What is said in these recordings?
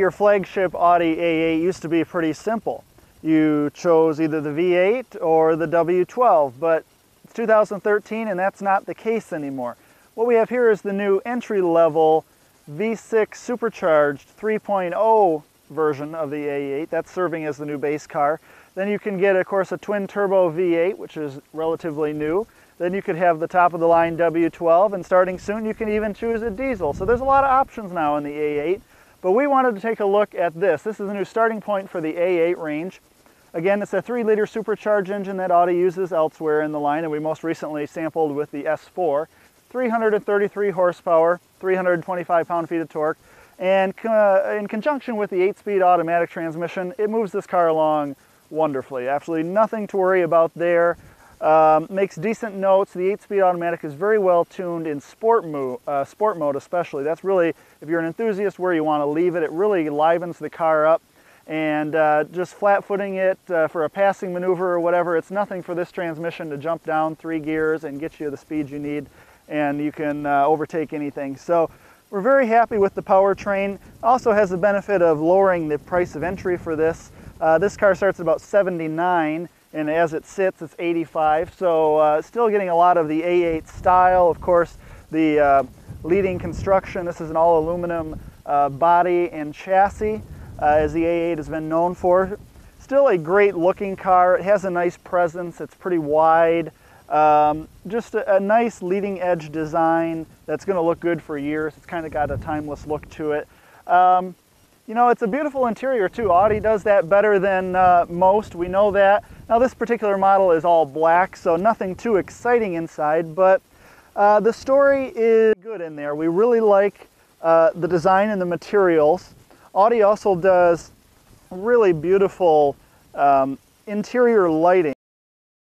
your flagship Audi A8 used to be pretty simple. You chose either the V8 or the W12, but it's 2013 and that's not the case anymore. What we have here is the new entry-level V6 supercharged 3.0 version of the A8. That's serving as the new base car. Then you can get, of course, a twin-turbo V8, which is relatively new. Then you could have the top-of-the-line W12, and starting soon you can even choose a diesel. So there's a lot of options now in the A8, but we wanted to take a look at this. This is the new starting point for the A8 range. Again, it's a 3-liter supercharged engine that Audi uses elsewhere in the line, and we most recently sampled with the S4. 333 horsepower, 325 pound-feet of torque, and in conjunction with the 8-speed automatic transmission, it moves this car along wonderfully. Absolutely nothing to worry about there. Makes decent notes. The 8-speed automatic is very well tuned in sport mode especially. That's really, if you're an enthusiast, where you want to leave it. It really livens the car up. And just flat-footing it for a passing maneuver or whatever, it's nothing for this transmission to jump down 3 gears and get you the speed you need, and you can overtake anything. So we're very happy with the powertrain. Also has the benefit of lowering the price of entry for this. This car starts at about $79, and as it sits, it's $85. So still getting a lot of the A8 style. Of course, the leading construction. This is an all-aluminum body and chassis, as the A8 has been known for. Still a great-looking car. It has a nice presence. It's pretty wide. Just a nice leading-edge design that's going to look good for years. It's kind of got a timeless look to it. You know, it's a beautiful interior too. Audi does that better than most, we know that. Now this particular model is all black, so nothing too exciting inside, but the story is good in there. We really like the design and the materials. Audi also does really beautiful interior lighting.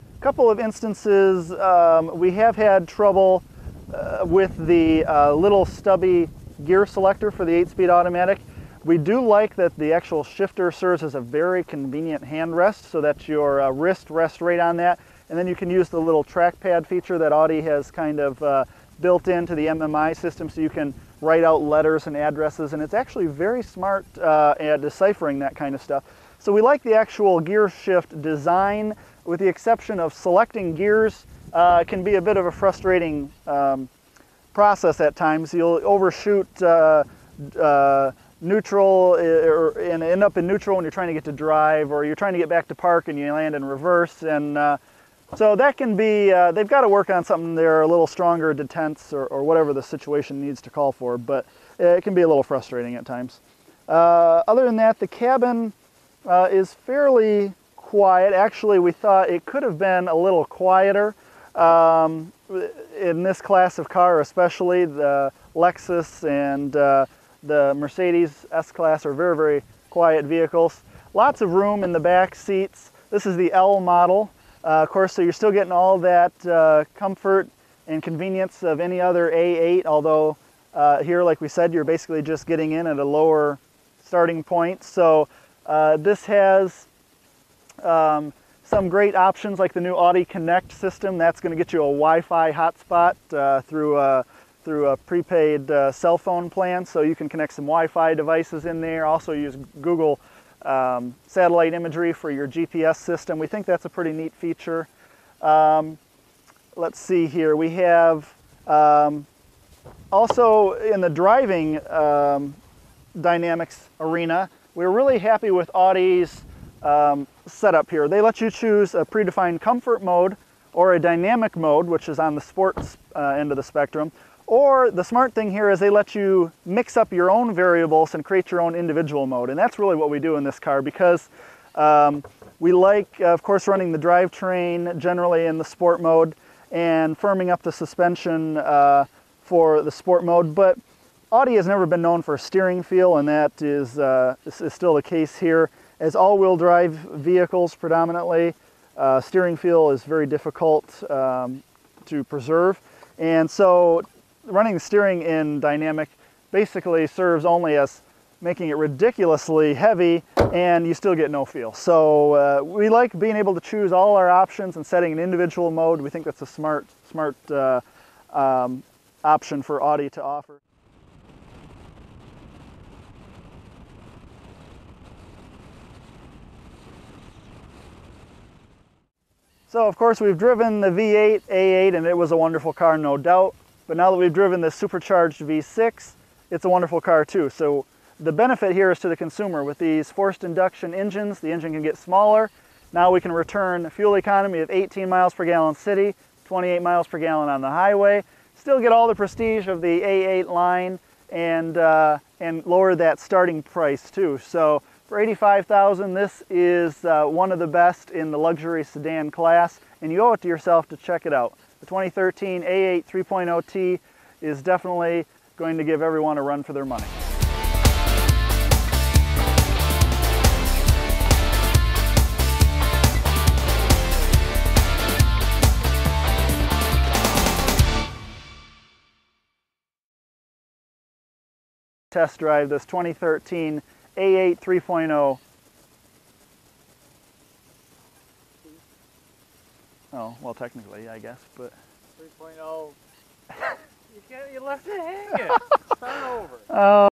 A couple of instances we have had trouble with the little stubby gear selector for the 8-speed automatic. We do like that the actual shifter serves as a very convenient hand rest, so that your wrist rests right on that, and then you can use the little trackpad feature that Audi has kind of built into the MMI system, so you can write out letters and addresses, and it's actually very smart at deciphering that kind of stuff. So we like the actual gear shift design, with the exception of selecting gears. It can be a bit of a frustrating process at times. You'll overshoot neutral and end up in neutral when you're trying to get to drive, or you're trying to get back to park and you land in reverse, and so that can be, they've got to work on something there, a little stronger detents or whatever the situation needs to call for, but it can be a little frustrating at times. Other than that, the cabin is fairly quiet. Actually, we thought it could have been a little quieter. In this class of car especially, the Lexus and the Mercedes S-Class are very, very quiet vehicles. Lots of room in the back seats. This is the L model. Of course, so you're still getting all that comfort and convenience of any other A8, although here, like we said, you're basically just getting in at a lower starting point. So this has some great options like the new Audi Connect system. That's going to get you a Wi-Fi hotspot through a prepaid cell phone plan, so you can connect some Wi-Fi devices in there. Also use Google satellite imagery for your GPS system. We think that's a pretty neat feature. Let's see here. We have also in the driving dynamics arena, we're really happy with Audi's setup here. They let you choose a predefined comfort mode or a dynamic mode, which is on the sports end of the spectrum. Or the smart thing here is they let you mix up your own variables and create your own individual mode. And that's really what we do in this car, because we like, of course, running the drivetrain generally in the sport mode and firming up the suspension for the sport mode. But Audi has never been known for a steering feel, and that is still the case here. As all-wheel drive vehicles predominantly, steering feel is very difficult to preserve. And so running the steering in dynamic basically serves only as making it ridiculously heavy, and you still get no feel. So we like being able to choose all our options and setting an individual mode. We think that's a smart option for Audi to offer. So of course we've driven the V8 A8 and it was a wonderful car, no doubt. But now that we've driven the supercharged V6, it's a wonderful car too. So the benefit here is to the consumer. With these forced induction engines, the engine can get smaller. Now we can return fuel economy of 18 miles per gallon city, 28 miles per gallon on the highway. Still get all the prestige of the A8 line and lower that starting price too. So for $85,000, this is one of the best in the luxury sedan class, and you owe it to yourself to check it out. The 2013 A8 3.0T is definitely going to give everyone a run for their money. Test drive this 2013 A8 3.0. Oh, well, technically, I guess, but 3.0. You left it hanging. Start over.